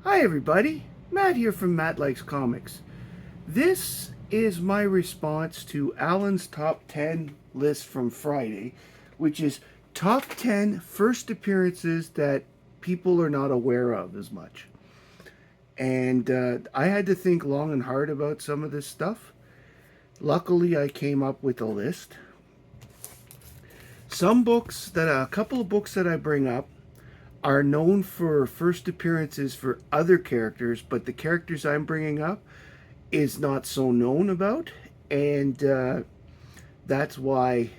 Hi everybody, Matt here from Matt Likes Comics. This is my response to Allan's top 10 list from Friday, which is top 10 first appearances that people are not aware of as much. And I had to think long and hard about some of this stuff. Luckily, I came up with a list. A couple of books that I bring up are known for first appearances for other characters, but the characters I'm bringing up is not so known about, and that's why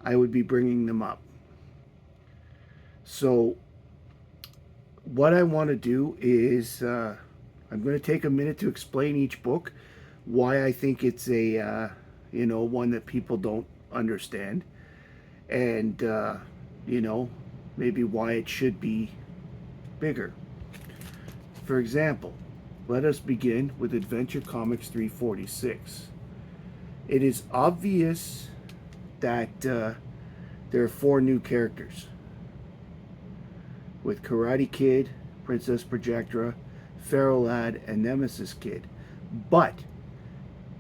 I would be bringing them up. So, what I want to do is I'm going to take a minute to explain each book, why I think it's a one that people don't understand, and maybe why it should be bigger. For example, let us begin with Adventure Comics 346. It is obvious that there are 4 new characters, with Karate Kid, Princess Projectra, Pharaoh Lad, and Nemesis Kid. But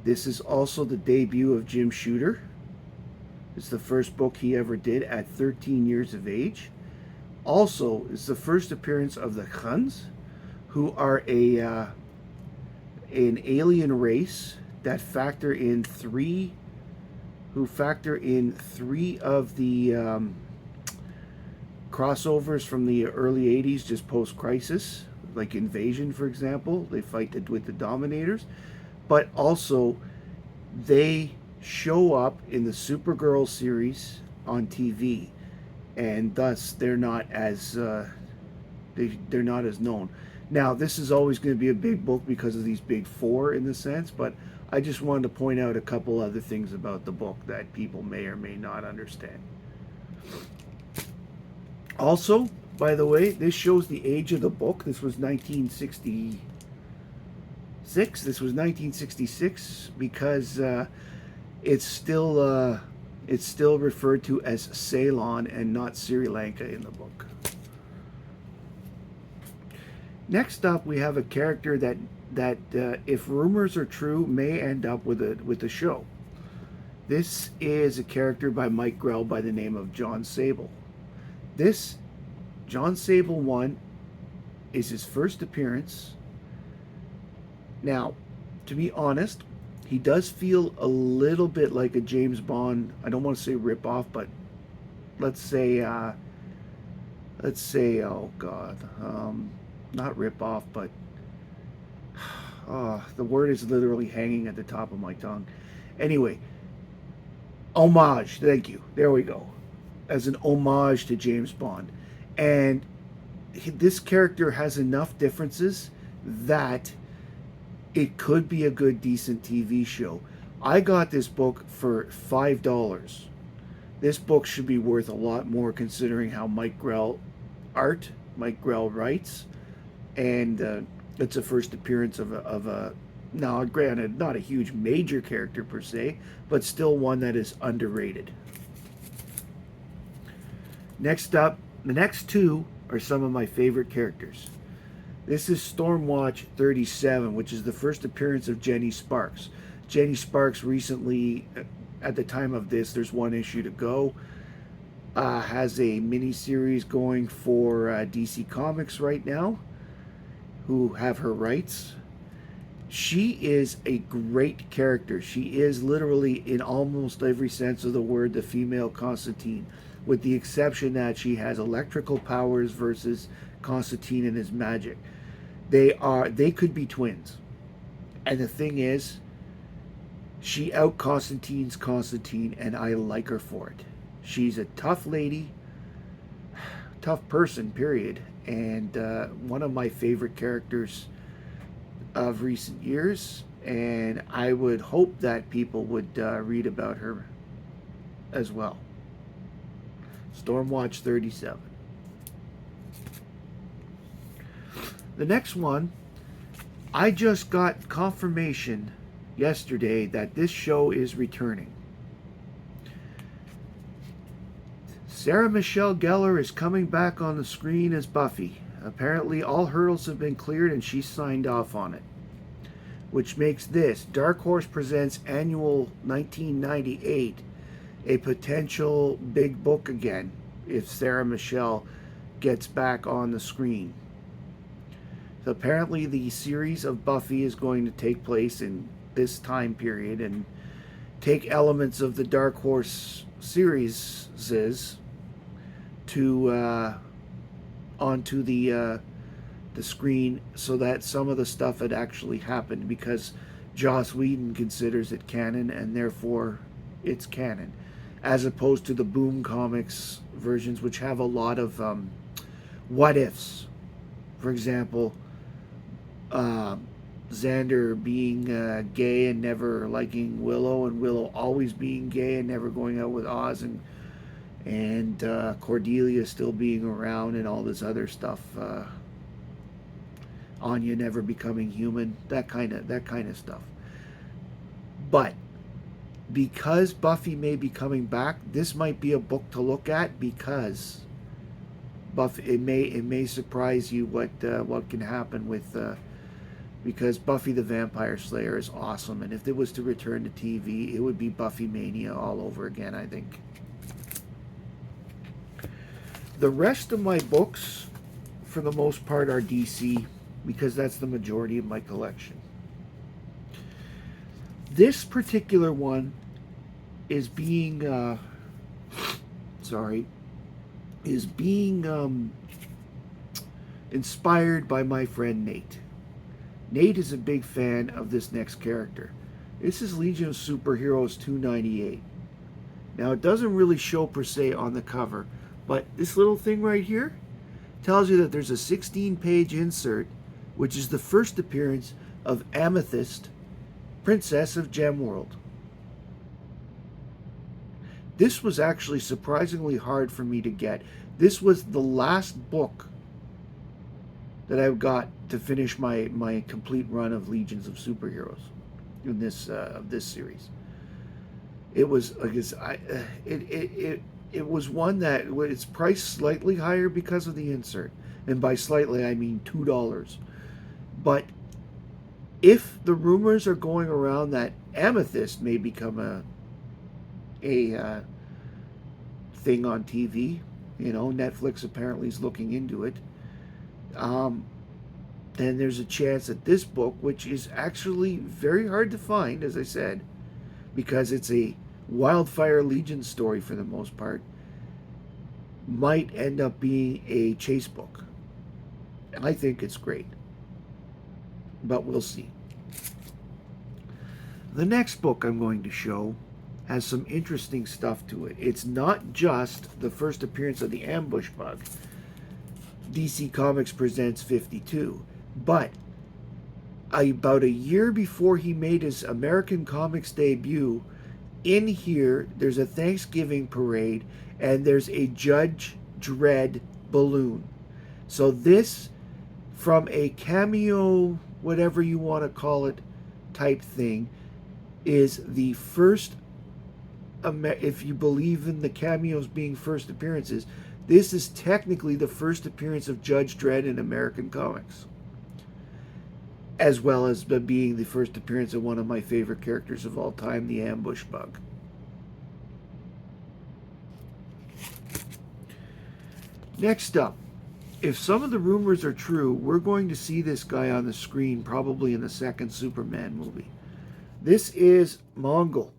this is also the debut of Jim Shooter. It's the first book he ever did at 13 years of age. Also, it's the first appearance of the Huns, who are an alien race that factor in three of the crossovers from the early 80s, just post-crisis, like Invasion, for example. They fight with the Dominators. But also, they show up in the Supergirl series on TV, and thus they're not as known. Now, this is always going to be a big book because of these big 4 in the sense, but I just wanted to point out a couple other things about the book that people may or may not understand. Also, by the way, this shows the age of the book. This was 1966. This was 1966 because it's still referred to as Ceylon and not Sri Lanka in the book. Next up, we have a character that if rumors are true, may end up with a show. This is a character by Mike Grell by the name of John Sable. This John Sable 1 is his first appearance. Now, to be honest, he does feel a little bit like a James Bond. I don't want to say rip-off, but let's say, oh God, not rip-off, but the word is literally hanging at the top of my tongue. Anyway, homage. Thank you. There we go. As an homage to James Bond, and this character has enough differences that it could be a good, decent TV show. I got this book for $5. This book should be worth a lot more considering how Mike Grell writes, and it's a first appearance of a now granted not a huge major character per se, but still one that is underrated. Next up, the next 2 are some of my favorite characters. This is Stormwatch 37, which is the first appearance of Jenny Sparks. Jenny Sparks recently, at the time of this, there's 1 issue to go, has a mini-series going for DC Comics right now, who have her rights. She is a great character. She is literally, in almost every sense of the word, the female Constantine, with the exception that she has electrical powers versus Constantine and his magic. They could be twins. And the thing is, she out Constantine's Constantine, and I like her for it. She's a tough lady, tough person, period, and one of my favorite characters of recent years, and I would hope that people would read about her as well. Stormwatch 37. The next one, I just got confirmation yesterday that this show is returning. Sarah Michelle Gellar is coming back on the screen as Buffy. Apparently, all hurdles have been cleared and she signed off on it, which makes this Dark Horse Presents Annual 1998 a potential big book again if Sarah Michelle gets back on the screen. So apparently, the series of Buffy is going to take place in this time period and take elements of the Dark Horse series to onto the screen, so that some of the stuff had actually happened, because Joss Whedon considers it canon, and therefore it's canon, as opposed to the Boom Comics versions, which have a lot of what ifs. For example, Xander being gay and never liking Willow, and Willow always being gay and never going out with Oz, and Cordelia still being around, and all this other stuff. Anya never becoming human, that kind of stuff. But because Buffy may be coming back, this might be a book to look at, because Buffy, it may surprise you what can happen with. Because Buffy the Vampire Slayer is awesome, and if it was to return to TV, it would be Buffy Mania all over again, I think. The rest of my books, for the most part, are DC, because that's the majority of my collection. This particular one is being inspired by my friend Nate. Nate is a big fan of this next character. This is Legion of Superheroes 298. Now, it doesn't really show per se on the cover, but this little thing right here tells you that there's a 16-page insert, which is the first appearance of Amethyst, Princess of Gemworld. This was actually surprisingly hard for me to get. This was the last book that I got to finish my complete run of Legions of Superheroes in this series. It was, I guess, it was one that it's priced slightly higher because of the insert, and by slightly I mean $2. But if the rumors are going around that Amethyst may become a thing on TV, Netflix apparently is looking into it. Then there's a chance that this book, which is actually very hard to find, as I said, because it's a Wildfire Legion story for the most part, might end up being a chase book. I think it's great, but we'll see. The next book I'm going to show has some interesting stuff to it. It's not just the first appearance of the Ambush Bug, DC Comics Presents 52, but about a year before he made his American Comics debut, in here there's a Thanksgiving parade and there's a Judge Dredd balloon. So this, from a cameo, whatever you want to call it, type thing, is the first, if you believe in the cameos being first appearances, this is technically the first appearance of Judge Dredd in American comics, as well as being the first appearance of one of my favorite characters of all time, the Ambush Bug. Next up, if some of the rumors are true, we're going to see this guy on the screen probably in the second Superman movie. This is Mongol.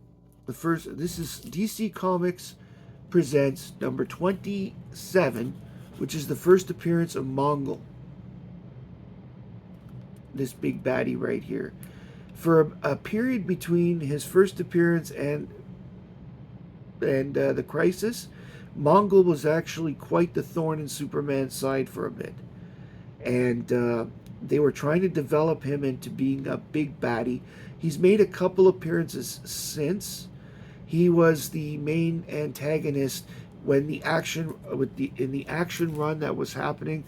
This is DC Comics Presents number 27, which is the first appearance of Mongol. This big baddie right here. For a period between his first appearance and the Crisis, Mongol was actually quite the thorn in Superman's side for a bit. And they were trying to develop him into being a big baddie. He's made a couple appearances since. He was the main antagonist when in the action run that was happening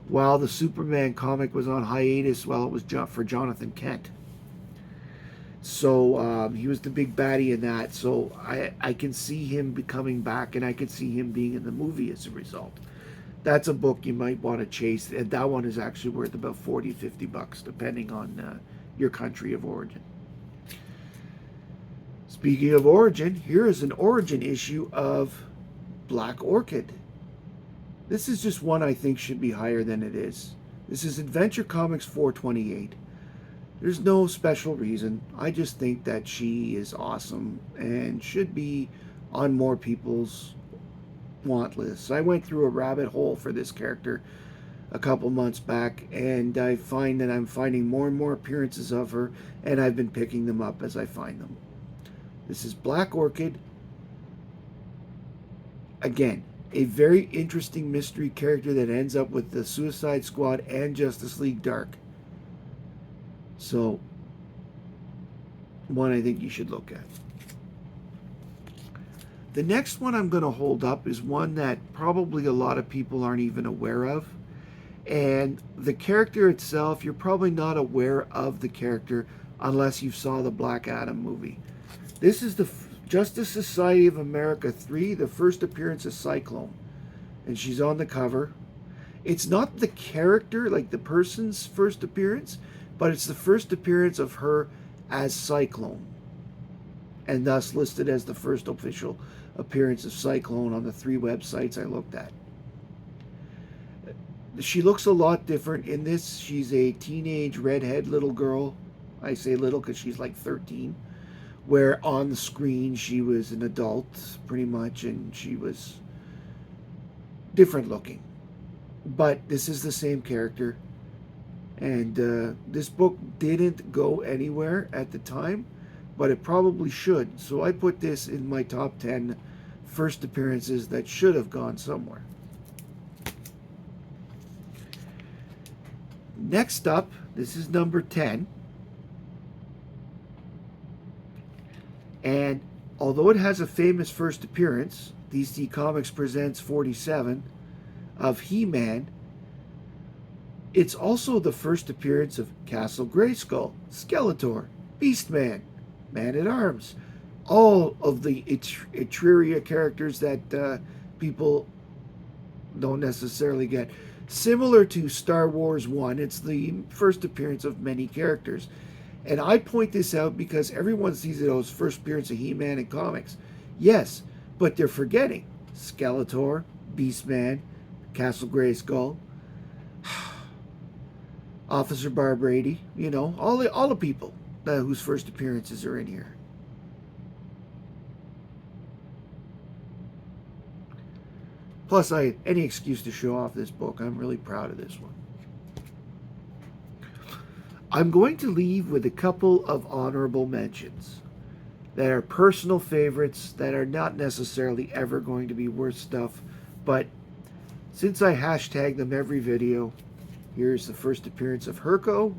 while the Superman comic was on hiatus while it was for Jonathan Kent. So he was the big baddie in that. So I can see him coming back, and I can see him being in the movie as a result. that's a book you might want to chase. And that one is actually worth about 40, $50, depending on your country of origin. Speaking of origin, here is an origin issue of Black Orchid. This is just one I think should be higher than it is. This is Adventure Comics 428. There's no special reason. I just think that she is awesome and should be on more people's want lists. I went through a rabbit hole for this character a couple months back, and I find that I'm finding more and more appearances of her, and I've been picking them up as I find them. This is Black Orchid. Again, a very interesting mystery character that ends up with the Suicide Squad and Justice League Dark. So, one I think you should look at. The next one I'm going to hold up is one that probably a lot of people aren't even aware of. And the character itself, you're probably not aware of the character unless you saw the Black Adam movie. This is the Justice Society of America 3, the first appearance of Cyclone. And she's on the cover. It's not the character, like the person's first appearance, but it's the first appearance of her as Cyclone. And thus listed as the first official appearance of Cyclone on the 3 websites I looked at. She looks a lot different in this. She's a teenage redhead little girl. I say little because she's like 13. Where on the screen she was an adult, pretty much, and she was different looking. But this is the same character. And this book didn't go anywhere at the time, but it probably should. So I put this in my top 10 first appearances that should have gone somewhere. Next up, this is number 10. And although it has a famous first appearance, DC Comics presents 47 of He-Man, it's also the first appearance of Castle Grayskull, Skeletor, Beastman, Man-at-Arms, all of the Eteria characters that people don't necessarily get. Similar to Star Wars 1, it's the first appearance of many characters. And I point this out because everyone sees it as first appearance of He-Man in comics. Yes, but they're forgetting Skeletor, Beastman, Castle Grayskull, Officer Barbrady, you know, all the people whose first appearances are in here. Plus, I had any excuse to show off this book. I'm really proud of this one. I'm going to leave with a couple of honorable mentions that are personal favorites that are not necessarily ever going to be worth stuff, but since I hashtag them every video, here's the first appearance of Herco,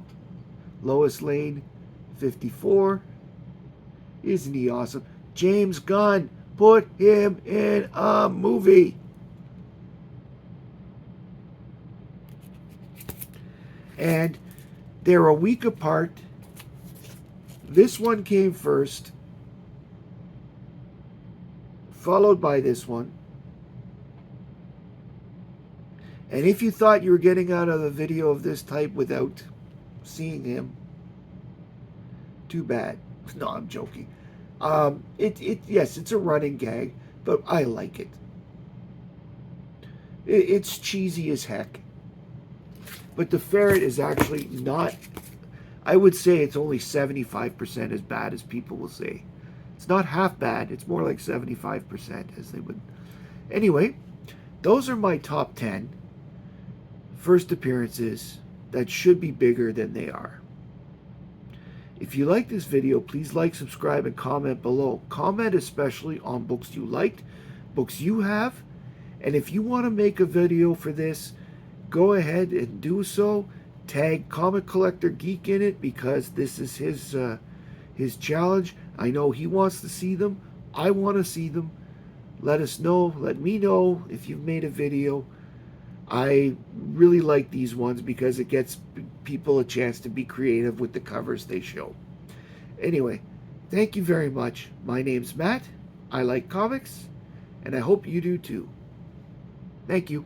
Lois Lane, 54. Isn't he awesome? James Gunn, put him in a movie. And they're a week apart. This one came first, followed by this one. And if you thought you were getting out of a video of this type without seeing him, too bad. No, I'm joking. Yes, it's a running gag, but I like it. It's cheesy as heck. But the ferret is actually not, I would say it's only 75% as bad as people will say. It's not half bad. It's more like 75% as they would. Anyway, those are my top 10 first appearances that should be bigger than they are. If you like this video, please like, subscribe, and comment below. Comment especially on books you liked, books you have. And if you want to make a video for this, go ahead and do so. Tag Comic Collector Geek in it because this is his challenge. I know he wants to see them. I want to see them. Let us know. Let me know if you've made a video. I really like these ones because it gets people a chance to be creative with the covers they show. Anyway, thank you very much. My name's Matt. I like comics, and I hope you do too. Thank you.